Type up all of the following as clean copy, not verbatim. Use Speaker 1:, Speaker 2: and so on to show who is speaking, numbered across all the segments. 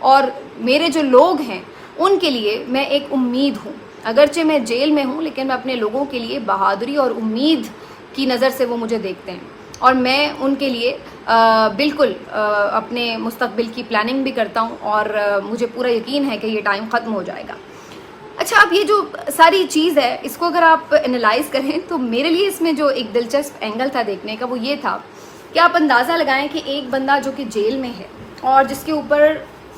Speaker 1: اور میرے جو لوگ ہیں ان کے لیے میں ایک امید ہوں. اگرچہ میں جیل میں ہوں لیکن میں اپنے لوگوں کے لیے بہادری اور امید کی نظر سے وہ مجھے دیکھتے ہیں, اور میں ان کے لیے بالکل اپنے مستقبل کی پلاننگ بھی کرتا ہوں, اور مجھے پورا یقین ہے کہ یہ ٹائم ختم ہو جائے گا. اچھا, اب یہ جو ساری چیز ہے اس کو اگر آپ انالائز کریں تو میرے لیے اس میں جو ایک دلچسپ اینگل تھا دیکھنے کا وہ یہ تھا کہ آپ اندازہ لگائیں کہ ایک بندہ جو کہ جیل میں ہے اور جس کے اوپر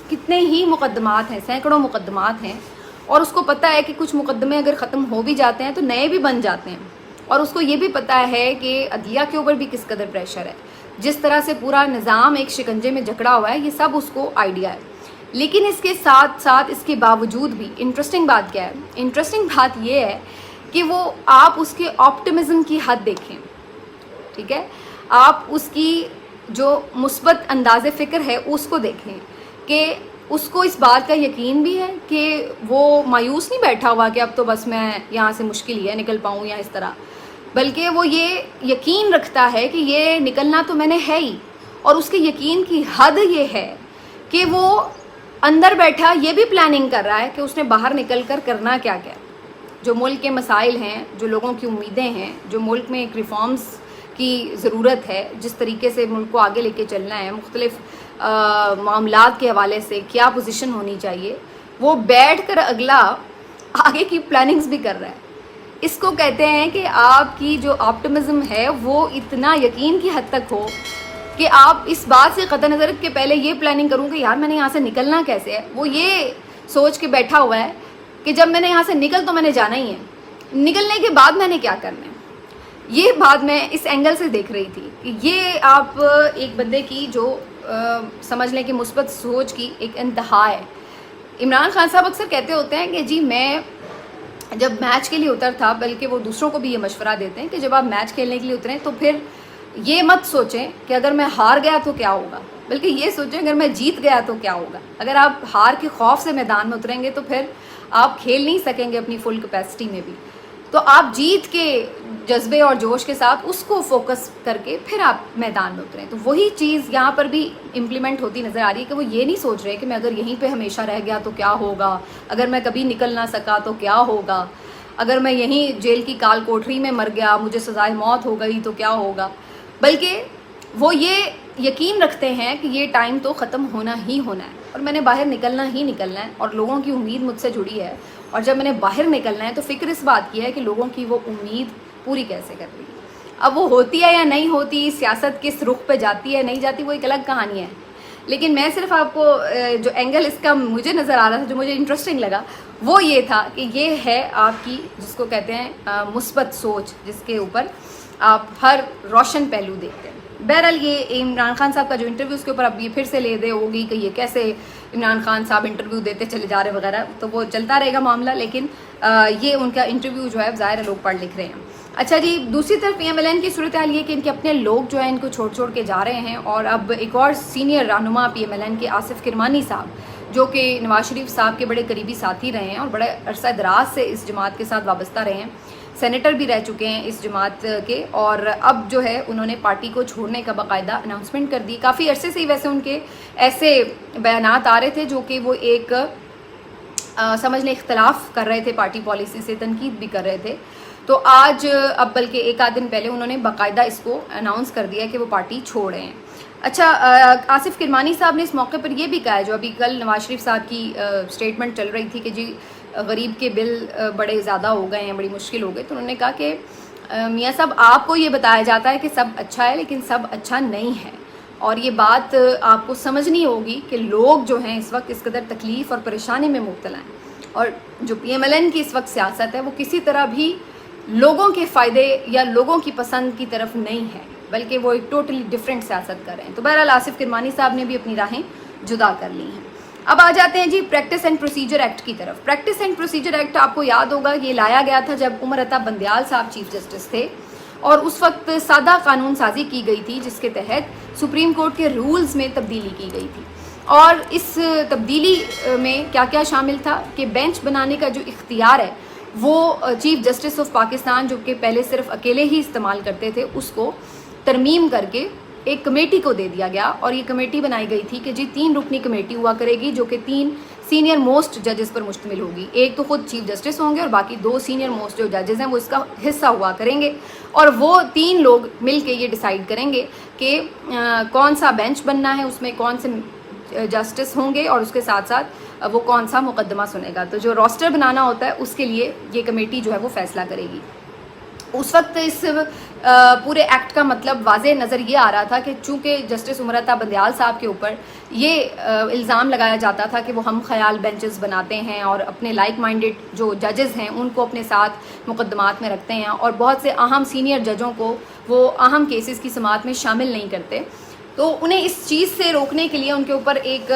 Speaker 1: کتنے ہی مقدمات ہیں, سینکڑوں مقدمات ہیں, اور اس کو پتہ ہے کہ کچھ مقدمے اگر ختم ہو بھی جاتے ہیں تو نئے بھی بن جاتے ہیں, اور اس کو یہ بھی پتہ ہے کہ عدلیہ کے اوپر بھی کس قدر پریشر ہے, جس طرح سے پورا نظام ایک شکنجے میں جکڑا ہوا ہے, یہ سب اس کو آئیڈیا ہے. لیکن اس کے ساتھ ساتھ اس کے باوجود بھی انٹرسٹنگ بات کیا ہے, انٹرسٹنگ بات یہ ہے کہ وہ آپ اس کے آپٹمزم کی حد دیکھیں, ٹھیک ہے, آپ اس کی جو مثبت انداز فکر ہے اس کو دیکھیں کہ اس کو اس بات کا یقین بھی ہے کہ وہ مایوس نہیں بیٹھا ہوا کہ اب تو بس میں یہاں سے مشکل ہی ہے نکل پاؤں یا اس طرح, بلکہ وہ یہ یقین رکھتا ہے کہ یہ نکلنا تو میں نے ہے ہی, اور اس کے یقین کی حد یہ ہے کہ وہ اندر بیٹھا یہ بھی پلاننگ کر رہا ہے کہ اس نے باہر نکل کر کرنا کیا کیا. جو ملک کے مسائل ہیں, جو لوگوں کی امیدیں ہیں, جو ملک میں ایک ریفارمز کی ضرورت ہے, جس طریقے سے ملک کو آگے لے کے چلنا ہے, مختلف معاملات کے حوالے سے کیا پوزیشن ہونی چاہیے, وہ بیٹھ کر اگلا آگے کی پلاننگز بھی کر رہا ہے. اس کو کہتے ہیں کہ آپ کی جو آپٹمزم ہے وہ اتنا یقین کی حد تک ہو کہ آپ اس بات سے قطع نظر کہ پہلے یہ پلاننگ کروں کہ یار میں نے یہاں سے نکلنا کیسے ہے, وہ یہ سوچ کے بیٹھا ہوا ہے کہ جب میں نے یہاں سے نکل تو میں نے جانا ہی ہے, نکلنے کے بعد میں نے کیا کرنا ہے. یہ بات میں اس اینگل سے دیکھ رہی تھی کہ یہ آپ ایک بندے کی جو سمجھ لیں کہ مثبت سوچ کی ایک انتہا ہے. عمران خان صاحب اکثر کہتے ہوتے ہیں کہ جی میں جب میچ کے لیے اتر تھا, بلکہ وہ دوسروں کو بھی یہ مشورہ دیتے ہیں کہ جب آپ میچ کھیلنے کے لیے اتریں تو پھر یہ مت سوچیں کہ اگر میں ہار گیا تو کیا ہوگا, بلکہ یہ سوچیں اگر میں جیت گیا تو کیا ہوگا. اگر آپ ہار کے خوف سے میدان میں اتریں گے تو پھر آپ کھیل نہیں سکیں گے اپنی فل کیپیسٹی میں بھی. تو آپ جیت کے جذبے اور جوش کے ساتھ اس کو فوکس کر کے پھر آپ میدان میں اتریں. تو وہی چیز یہاں پر بھی امپلیمنٹ ہوتی نظر آ رہی ہے کہ وہ یہ نہیں سوچ رہے کہ میں اگر یہیں پہ ہمیشہ رہ گیا تو کیا ہوگا, اگر میں کبھی نکل نہ سکا تو کیا ہوگا, اگر میں یہیں جیل کی کال کوٹری میں مر گیا مجھے سزائے موت ہو گئی تو کیا ہوگا, بلکہ وہ یہ یقین رکھتے ہیں کہ یہ ٹائم تو ختم ہونا ہی ہونا ہے اور میں نے باہر نکلنا ہی نکلنا ہے, اور لوگوں کی امید مجھ سے جڑی ہے, اور جب میں نے باہر نکلنا ہے تو فکر اس بات کی ہے کہ لوگوں کی وہ امید پوری کیسے کر رہی ہے. اب وہ ہوتی ہے یا نہیں ہوتی, سیاست کس رخ پہ جاتی ہے نہیں جاتی, وہ ایک الگ کہانی ہے. لیکن میں صرف آپ کو جو اینگل اس کا مجھے نظر آ رہا تھا, جو مجھے انٹرسٹنگ لگا, وہ یہ تھا کہ یہ ہے آپ کی جس کو کہتے ہیں مثبت سوچ, جس کے اوپر آپ ہر روشن پہلو دیکھتے ہیں. بہرحال یہ عمران خان صاحب کا جو انٹرویو اس کے اوپر اب یہ پھر سے لے دے ہوگی کہ یہ کیسے عمران خان صاحب انٹرویو دیتے چلے جا رہے وغیرہ, تو وہ چلتا رہے گا معاملہ, لیکن یہ ان کا انٹرویو جو ہے ظاہر ہے لوگ پڑھ لکھ رہے ہیں. اچھا جی, دوسری طرف پی ایم ایل این کی صورتحال یہ کہ ان کے اپنے لوگ جو ہیں ان کو چھوڑ کے جا رہے ہیں, اور اب ایک اور سینئر رہنما پی ایم ایل این کے آصف کرمانی صاحب جو کہ نواز شریف صاحب کے بڑے قریبی ساتھی رہے ہیں اور بڑے عرصہ دراز سے اس جماعت کے ساتھ وابستہ رہے ہیں, سینیٹر بھی رہ چکے ہیں اس جماعت کے, اور اب جو ہے انہوں نے پارٹی کو چھوڑنے کا باقاعدہ اناؤنسمنٹ کر دی. کافی عرصے سے ہی ویسے ان کے ایسے بیانات آ رہے تھے جو کہ وہ ایک سمجھ لیں اختلاف کر رہے تھے پارٹی پالیسی سے, تنقید بھی کر رہے تھے. تو آج اب بلکہ ایک آدھ دن پہلے انہوں نے باقاعدہ اس کو اناؤنس کر دیا کہ وہ پارٹی چھوڑ رہے ہیں. اچھا, آصف کرمانی صاحب نے اس موقع پر یہ بھی کہا ہے, جو ابھی کل نواز شریف صاحب کی سٹیٹمنٹ چل رہی تھی کہ جی غریب کے بل بڑے زیادہ ہو گئے ہیں, بڑی مشکل ہو گئی, تو انہوں نے کہا کہ میاں صاحب آپ کو یہ بتایا جاتا ہے کہ سب اچھا ہے لیکن سب اچھا نہیں ہے, اور یہ بات آپ کو سمجھنی ہوگی کہ لوگ جو ہیں اس وقت اس قدر تکلیف اور پریشانی میں مبتلا ہیں, اور جو پی ایم ایل این کی اس وقت سیاست ہے وہ کسی طرح بھی لوگوں کے فائدے یا لوگوں کی پسند کی طرف نہیں ہے, بلکہ وہ ایک ٹوٹلی ڈفرینٹ سیاست کر رہے ہیں. تو بہرحال آصف کرمانی صاحب نے بھی اپنی راہیں جدا کر لی ہیں. اب آ جاتے ہیں جی پریکٹس اینڈ پروسیجر ایکٹ کی طرف. پریکٹس اینڈ پروسیجر ایکٹ آپ کو یاد ہوگا یہ لایا گیا تھا جب عمر عطا بندیال صاحب چیف جسٹس تھے, اور اس وقت سادہ قانون سازی کی گئی تھی جس کے تحت سپریم کورٹ کے رولز میں تبدیلی کی گئی تھی. اور اس تبدیلی میں کیا کیا شامل تھا کہ بینچ بنانے کا جو اختیار ہے وہ چیف جسٹس آف پاکستان جو کہ پہلے صرف اکیلے ہی استعمال کرتے تھے, اس کو ترمیم کر کے ایک کمیٹی کو دے دیا گیا، اور یہ کمیٹی بنائی گئی تھی کہ جی 3 رکنی کمیٹی ہوا کرے گی جو کہ 3 سینئر موسٹ ججز پر مشتمل ہوگی. ایک تو خود چیف جسٹس ہوں گے اور باقی 2 سینئر موسٹ جو ججز ہیں وہ اس کا حصہ ہوا کریں گے، اور وہ 3 لوگ مل کے یہ ڈیسائیڈ کریں گے کہ کون سا بینچ بننا ہے، اس میں کون سے جسٹس ہوں گے، اور اس کے ساتھ ساتھ وہ کون سا مقدمہ سنے گا. تو جو روسٹر بنانا ہوتا ہے اس کے لیے یہ کمیٹی جو ہے وہ فیصلہ کرے گی. اس وقت اس پورے ایکٹ کا مطلب واضح نظر یہ آ رہا تھا کہ چونکہ جسٹس عمر عطا بندیال صاحب کے اوپر یہ الزام لگایا جاتا تھا کہ وہ ہم خیال بینچز بناتے ہیں اور اپنے لائک مائنڈڈ جو ججز ہیں ان کو اپنے ساتھ مقدمات میں رکھتے ہیں، اور بہت سے اہم سینئر ججوں کو وہ اہم کیسز کی سماعت میں شامل نہیں کرتے، تو انہیں اس چیز سے روکنے کے لیے ان کے اوپر ایک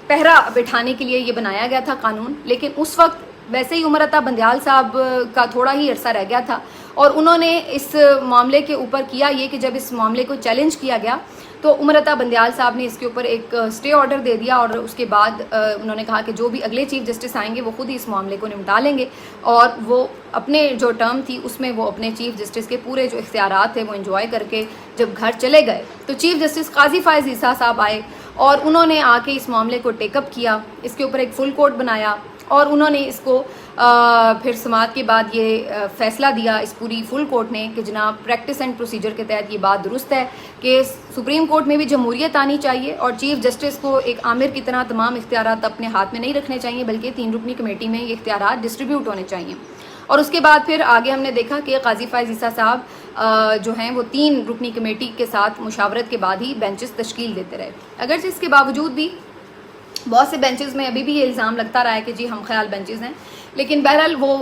Speaker 1: پہرا بٹھانے کے لیے یہ بنایا گیا تھا قانون. لیکن اس وقت ویسے ہی عمر عطا بندیال صاحب کا تھوڑا ہی عرصہ رہ گیا تھا، اور انہوں نے اس معاملے کے اوپر کیا یہ کہ جب اس معاملے کو چیلنج کیا گیا تو عمر عطا بندیال صاحب نے اس کے اوپر ایک اسٹے آرڈر دے دیا، اور اس کے بعد انہوں نے کہا کہ جو بھی اگلے چیف جسٹس آئیں گے وہ خود ہی اس معاملے کو نمٹا لیں گے، اور وہ اپنے جو ٹرم تھی اس میں وہ اپنے چیف جسٹس کے پورے جو اختیارات تھے وہ انجوائے کر کے جب گھر چلے گئے تو چیف جسٹس قاضی فائز عیسیٰ صاحب آئے، اور انہوں نے آ کے اس معاملے کو ٹیک اپ کیا، اس کے اوپر ایک فل کورٹ بنایا، اور انہوں نے اس کو پھر سماعت کے بعد یہ فیصلہ دیا اس پوری فل کورٹ نے کہ جناب پریکٹس اینڈ پروسیجر کے تحت یہ بات درست ہے کہ سپریم کورٹ میں بھی جمہوریت آنی چاہیے، اور چیف جسٹس کو ایک آمر کی طرح تمام اختیارات اپنے ہاتھ میں نہیں رکھنے چاہیے، بلکہ 3 رکنی کمیٹی میں یہ اختیارات ڈسٹریبیوٹ ہونے چاہیے. اور اس کے بعد پھر آگے ہم نے دیکھا کہ قاضی فائز عیسیٰ صاحب جو ہیں وہ 3 رکنی کمیٹی کے ساتھ مشاورت کے بعد ہی بینچز تشکیل دیتے رہے. اگرچہ اس کے باوجود بھی بہت سے بینچز میں ابھی بھی یہ الزام لگتا رہا ہے کہ جی ہم خیال بینچز ہیں، لیکن بہرحال وہ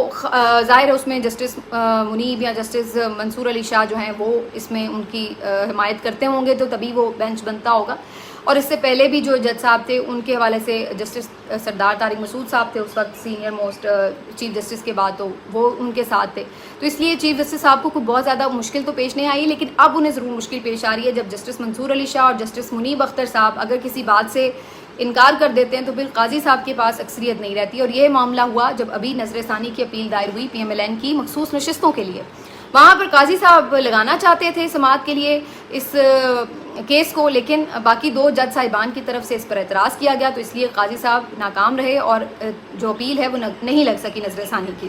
Speaker 1: ظاہر ہے اس میں جسٹس منیب یا جسٹس منصور علی شاہ جو ہیں وہ اس میں ان کی حمایت کرتے ہوں گے تو تبھی وہ بینچ بنتا ہوگا. اور اس سے پہلے بھی جو جج صاحب تھے ان کے حوالے سے جسٹس سردار طارق مسعود صاحب تھے اس وقت سینئر موسٹ چیف جسٹس کے بعد، تو وہ ان کے ساتھ تھے، تو اس لیے چیف جسٹس صاحب کو کوئی بہت زیادہ مشکل تو پیش نہیں آئی. لیکن اب انہیں ضرور مشکل پیش آ رہی ہے جب جسٹس منصور علی شاہ اور جسٹس منیب اختر صاحب اگر کسی بات سے انکار کر دیتے ہیں تو پھر قاضی صاحب کے پاس اکثریت نہیں رہتی. اور یہ معاملہ ہوا جب ابھی نظر ثانی کی اپیل دائر ہوئی PMLN کی مخصوص نشستوں کے لیے، وہاں پر قاضی صاحب لگانا چاہتے تھے سماعت کے لیے اس کیس کو، لیکن باقی 2 جج صاحبان کی طرف سے اس پر اعتراض کیا گیا، تو اس لیے قاضی صاحب ناکام رہے اور جو اپیل ہے وہ نہیں لگ سکی نظر ثانی کی.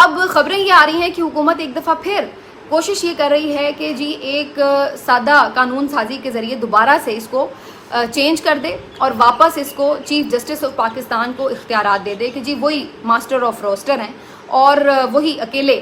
Speaker 1: اب خبریں یہ آ رہی ہیں کہ حکومت ایک دفعہ پھر کوشش یہ کر رہی ہے کہ جی ایک سادہ قانون سازی کے ذریعے دوبارہ سے اس کو چینج کر دے اور واپس اس کو چیف جسٹس آف پاکستان کو اختیارات دے دے کہ جی وہی ماسٹر آف روسٹر ہیں اور وہی اکیلے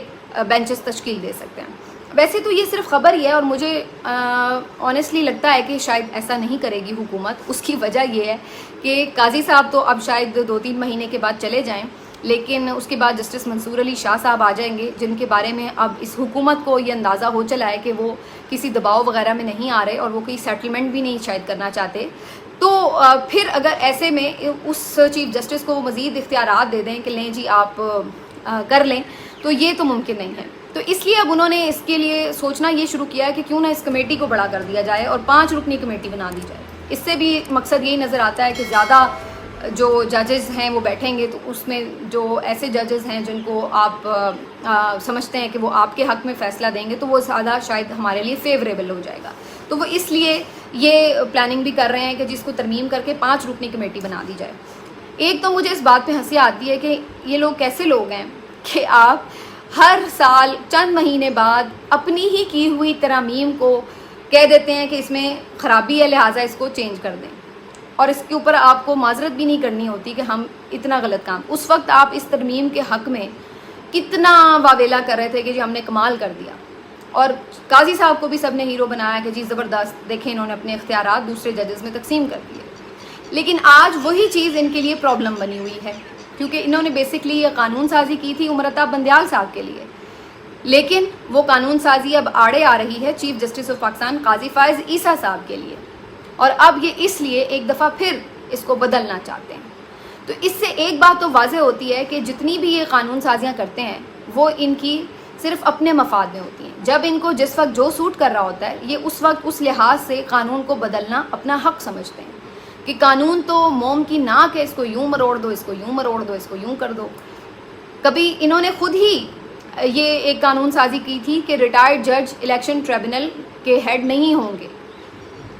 Speaker 1: بینچز تشکیل دے سکتے ہیں. ویسے تو یہ صرف خبر ہی ہے اور مجھے آنیسٹلی لگتا ہے کہ شاید ایسا نہیں کرے گی حکومت. اس کی وجہ یہ ہے کہ قاضی صاحب تو اب شاید 2-3 مہینے کے بعد چلے جائیں، لیکن اس کے بعد جسٹس منصور علی شاہ صاحب آ جائیں گے جن کے بارے میں اب اس حکومت کو یہ اندازہ ہو چلا ہے کہ وہ کسی دباؤ وغیرہ میں نہیں آ رہے اور وہ کوئی سیٹلمنٹ بھی نہیں شاید کرنا چاہتے. تو پھر اگر ایسے میں اس چیف جسٹس کو مزید اختیارات دے دیں کہ لیں جی آپ کر لیں، تو یہ تو ممکن نہیں ہے. تو اس لیے اب انہوں نے اس کے لیے سوچنا یہ شروع کیا ہے کہ کیوں نہ اس کمیٹی کو بڑا کر دیا جائے اور 5 رکنی کمیٹی بنا دی جائے. اس سے بھی مقصد یہی نظر آتا ہے کہ زیادہ جو ججز ہیں وہ بیٹھیں گے تو اس میں جو ایسے ججز ہیں جن کو آپ سمجھتے ہیں کہ وہ آپ کے حق میں فیصلہ دیں گے تو وہ زیادہ شاید ہمارے لیے فیوریبل ہو جائے گا. تو وہ اس لیے یہ پلاننگ بھی کر رہے ہیں کہ جس کو ترمیم کر کے 5 رکنی کمیٹی بنا دی جائے. ایک تو مجھے اس بات پہ ہنسی آتی ہے کہ یہ لوگ کیسے لوگ ہیں کہ آپ ہر سال چند مہینے بعد اپنی ہی کی ہوئی ترامیم کو کہہ دیتے ہیں کہ اس میں خرابی ہے لہٰذا اس کو چینج کر دیں، اور اس کے اوپر آپ کو معذرت بھی نہیں کرنی ہوتی کہ ہم اتنا غلط کام. اس وقت آپ اس ترمیم کے حق میں کتنا واویلا کر رہے تھے کہ جی ہم نے کمال کر دیا، اور قاضی صاحب کو بھی سب نے ہیرو بنایا کہ جی زبردست دیکھیں انہوں نے اپنے اختیارات دوسرے ججز میں تقسیم کر دیے. لیکن آج وہی چیز ان کے لیے پرابلم بنی ہوئی ہے کیونکہ انہوں نے بیسکلی یہ قانون سازی کی تھی عمر عطا بندیال صاحب کے لیے، لیکن وہ قانون سازی اب آڑے آ رہی ہے چیف جسٹس آف پاکستان قاضی فائز عیسیٰ صاحب کے لیے، اور اب یہ اس لیے ایک دفعہ پھر اس کو بدلنا چاہتے ہیں. تو اس سے ایک بات تو واضح ہوتی ہے کہ جتنی بھی یہ قانون سازیاں کرتے ہیں وہ ان کی صرف اپنے مفاد میں ہوتی ہیں. جب ان کو جس وقت جو سوٹ کر رہا ہوتا ہے یہ اس وقت اس لحاظ سے قانون کو بدلنا اپنا حق سمجھتے ہیں کہ قانون تو موم کی ناک ہے، اس کو یوں مروڑ دو، اس کو یوں مروڑ دو، اس کو یوں کر دو. کبھی انہوں نے خود ہی یہ ایک قانون سازی کی تھی کہ ریٹائرڈ جج الیکشن ٹریبونل کے ہیڈ نہیں ہوں گے.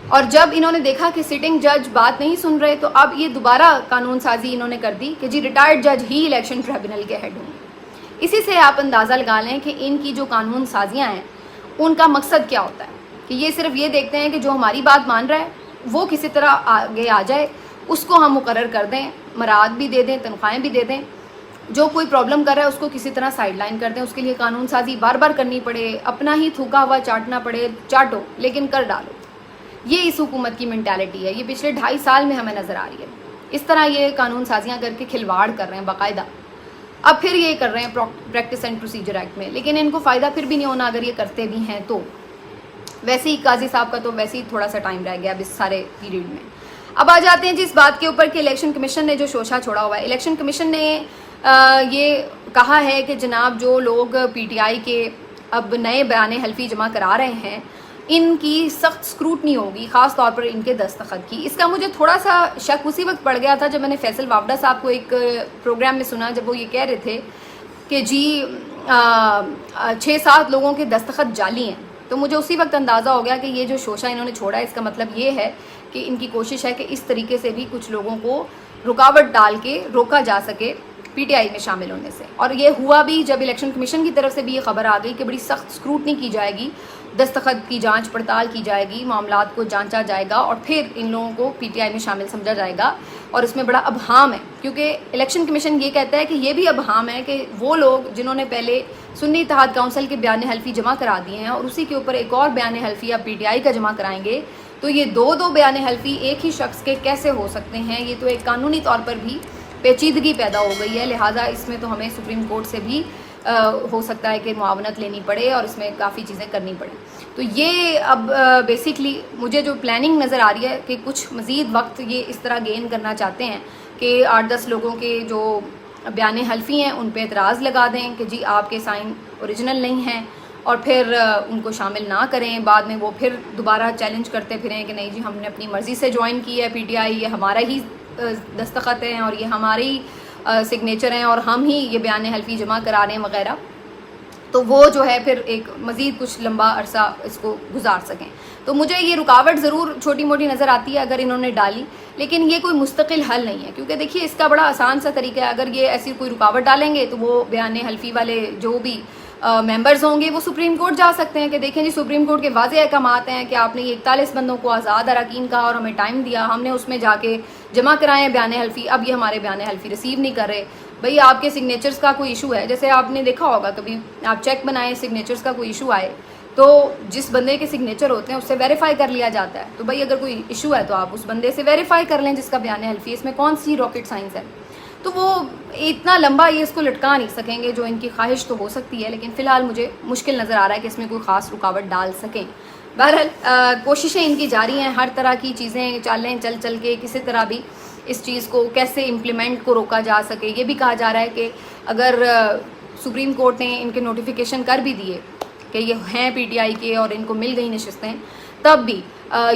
Speaker 1: اور جب انہوں نے دیکھا کہ سٹنگ جج بات نہیں سن رہے تو اب یہ دوبارہ قانون سازی انہوں نے کر دی کہ جی ریٹائرڈ جج ہی الیکشن ٹریبونل کے ہیڈ ہوں گے۔ اسی سے آپ اندازہ لگا لیں کہ ان کی جو قانون سازیاں ہیں ان کا مقصد کیا ہوتا ہے کہ یہ صرف یہ دیکھتے ہیں کہ جو ہماری بات مان رہا ہے وہ کسی طرح آگے آ جائے، اس کو ہم مقرر کر دیں، مراد بھی دے دیں، تنخواہیں بھی دے دیں، جو کوئی پرابلم کر رہا ہے اس کو کسی طرح سائڈ لائن کر دیں، اس کے لیے قانون سازی بار بار کرنی پڑے، اپنا ہی تھوکا ہوا چاٹنا پڑے، چاٹو لیکن کر ڈالو۔ یہ اس حکومت کی مینٹیلٹی ہے، یہ پچھلے 2.5 سال میں ہمیں نظر آ رہی ہے۔ اس طرح یہ قانون سازیاں کر کے کھلواڑ کر رہے ہیں باقاعدہ۔ اب پھر یہ کر رہے ہیں پریکٹس اینڈ پروسیجر ایکٹ میں، لیکن ان کو فائدہ پھر بھی نہیں ہونا اگر یہ کرتے بھی ہیں تو۔ ویسے ہی قاضی صاحب کا تو ویسے ہی تھوڑا سا ٹائم رہ گیا اب اس سارے پیریڈ میں۔ اب آ جاتے ہیں جس بات کے اوپر کہ الیکشن کمیشن نے جو شوشہ چھوڑا ہوا ہے، الیکشن کمیشن نے یہ کہا ہے کہ جناب جو لوگ پی ٹی آئی کے اب نئے بیان حلفی جمع کرا رہے ہیں ان کی سخت اسکروٹنی ہوگی، خاص طور پر ان کے دستخط کی۔ اس کا مجھے تھوڑا سا شک اسی وقت پڑ گیا تھا جب میں نے فیصل وافدہ صاحب کو ایک پروگرام میں سنا، جب وہ یہ کہہ رہے تھے کہ جی 6-7 لوگوں کے دستخط جعلی ہیں، تو مجھے اسی وقت اندازہ ہو گیا کہ یہ جو شوشہ انہوں نے چھوڑا ہے اس کا مطلب یہ ہے کہ ان کی کوشش ہے کہ اس طریقے سے بھی کچھ لوگوں کو رکاوٹ ڈال کے روکا جا سکے پی ٹی آئی میں شامل ہونے سے۔ اور یہ ہوا بھی جب الیکشن کمیشن کی طرف سے بھی یہ خبر آ گئی کہ بڑی سخت اسکروٹنی کی جائے گی، دستخط کی جانچ پڑتال کی جائے گی، معاملات کو جانچا جائے گا اور پھر ان لوگوں کو پی ٹی آئی میں شامل سمجھا جائے گا۔ اور اس میں بڑا ابہام ہے کیونکہ الیکشن کمیشن یہ کہتا ہے کہ یہ بھی ابہام ہے کہ وہ لوگ جنہوں نے پہلے سنی اتحاد کونسل کے بیان حلفی جمع کرا دیے ہیں اور اسی کے اوپر ایک اور بیان حلفی اب پی ٹی آئی کا جمع کرائیں گے، تو یہ دو بیان حلفی ایک ہی شخص کے کیسے ہو سکتے ہیں؟ یہ تو ایک قانونی طور پر بھی پیچیدگی پیدا ہو گئی ہے، لہٰذا اس میں تو ہمیں سپریم کورٹ سے بھی ہو سکتا ہے کہ معاونت لینی پڑے اور اس میں کافی چیزیں کرنی پڑیں۔ تو یہ اب بیسکلی مجھے جو پلاننگ نظر آ رہی ہے کہ کچھ مزید وقت یہ اس طرح گین کرنا چاہتے ہیں کہ 8-10 لوگوں کے جو بیان حلفی ہیں ان پہ اعتراض لگا دیں کہ جی آپ کے سائن اوریجنل نہیں ہیں اور پھر ان کو شامل نہ کریں، بعد میں وہ پھر دوبارہ چیلنج کرتے پھریں کہ نہیں جی ہم نے اپنی مرضی سے جوائن کی ہے پی ٹی آئی، یہ ہمارا ہی دستخط ہیں اور یہ ہماری سگنیچر ہیں اور ہم ہی یہ بیان حلفی جمع کرا رہے ہیں وغیرہ، تو وہ جو ہے پھر ایک مزید کچھ لمبا عرصہ اس کو گزار سکیں۔ تو مجھے یہ رکاوٹ ضرور چھوٹی موٹی نظر آتی ہے اگر انہوں نے ڈالی، لیکن یہ کوئی مستقل حل نہیں ہے کیونکہ دیکھیے اس کا بڑا آسان سا طریقہ ہے، اگر یہ ایسی کوئی رکاوٹ ڈالیں گے تو وہ بیان حلفی والے جو بھی ممبرز ہوں گے وہ سپریم کورٹ جا سکتے ہیں کہ دیکھیں جی سپریم کورٹ کے واضح احکامات ہیں کہ آپ نے یہ 41 بندوں کو آزاد اراکین کہا اور ہمیں ٹائم دیا، ہم نے اس میں جا کے جمع کرائے ہیں بیان حلفی، اب یہ ہمارے بیان حلفی ریسیو نہیں کر رہے، بھئی آپ کے سگنیچرز کا کوئی ایشو ہے، جیسے آپ نے دیکھا ہوگا کبھی آپ چیک بنائیں سگنیچرز کا کوئی ایشو آئے تو جس بندے کے سگنیچر ہوتے ہیں اس سے ویریفائی کر لیا جاتا ہے، تو بھئی اگر کوئی ایشو ہے تو آپ اس بندے سے ویریفائی کر لیں جس کا بیان حلفی، اس میں کون سی راکٹ سائنس ہے؟ تو وہ اتنا لمبا یہ اس کو لٹکا نہیں سکیں گے، جو ان کی خواہش تو ہو سکتی ہے لیکن فی الحال مجھے مشکل نظر آ رہا ہے کہ اس میں کوئی خاص رکاوٹ ڈال سکیں۔ بہرحال کوششیں ان کی جاری ہیں، ہر طرح کی چیزیں چالیں چل کے کسی طرح بھی اس چیز کو کیسے امپلیمنٹ کو روکا جا سکے۔ یہ بھی کہا جا رہا ہے کہ اگر سپریم کورٹ نے ان کے نوٹیفیکیشن کر بھی دیے کہ یہ ہیں پی ٹی آئی کے اور ان کو مل گئی نشستیں، تب بھی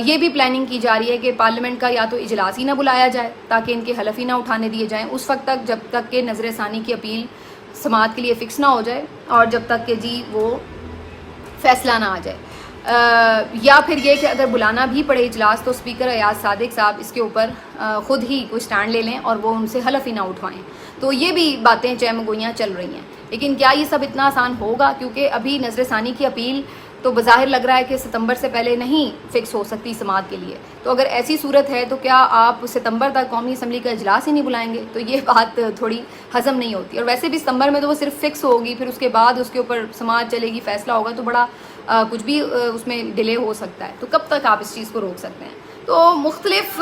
Speaker 1: یہ بھی پلاننگ کی جا رہی ہے کہ پارلیمنٹ کا یا تو اجلاس ہی نہ بلایا جائے تاکہ ان کے حلف ہی نہ اٹھانے دیے جائیں اس وقت تک جب تک کہ نظر ثانی کی اپیل سماعت کے لیے فکس نہ ہو جائے اور جب تک کہ جی وہ فیصلہ نہ آ جائے، یا پھر یہ کہ اگر بلانا بھی پڑے اجلاس تو اسپیکر ایاز صادق صاحب اس کے اوپر خود ہی کوئی سٹینڈ لے لیں اور وہ ان سے حلف ہی نہ اٹھوائیں۔ تو یہ بھی باتیں چہمگوئیاں چل رہی ہیں، لیکن کیا یہ سب اتنا آسان ہوگا؟ کیونکہ ابھی نظر ثانی کی اپیل تو بظاہر لگ رہا ہے کہ ستمبر سے پہلے نہیں فکس ہو سکتی سماعت کے لیے، تو اگر ایسی صورت ہے تو کیا آپ ستمبر تک قومی اسمبلی کا اجلاس ہی نہیں بلائیں گے؟ تو یہ بات تھوڑی ہضم نہیں ہوتی، اور ویسے بھی ستمبر میں تو وہ صرف فکس ہوگی، پھر اس کے بعد اس کے اوپر سماعت چلے گی، فیصلہ ہوگا، تو بڑا کچھ بھی اس میں ڈیلے ہو سکتا ہے، تو کب تک آپ اس چیز کو روک سکتے ہیں؟ تو مختلف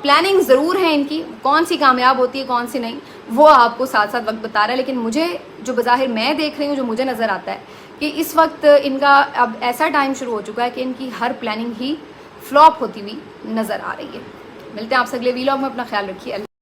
Speaker 1: پلاننگ ضرور ہیں ان کی، کون سی کامیاب ہوتی ہے کون سی نہیں وہ آپ کو ساتھ ساتھ وقت بتا رہا ہے، لیکن مجھے جو بظاہر میں دیکھ رہی ہوں، جو مجھے نظر آتا ہے کہ اس وقت ان کا اب ایسا ٹائم شروع ہو چکا ہے کہ ان کی ہر پلاننگ ہی فلاپ ہوتی ہوئی نظر آ رہی ہے۔ ملتے ہیں آپ سے اگلے ویلاگ میں، اپنا خیال رکھیے۔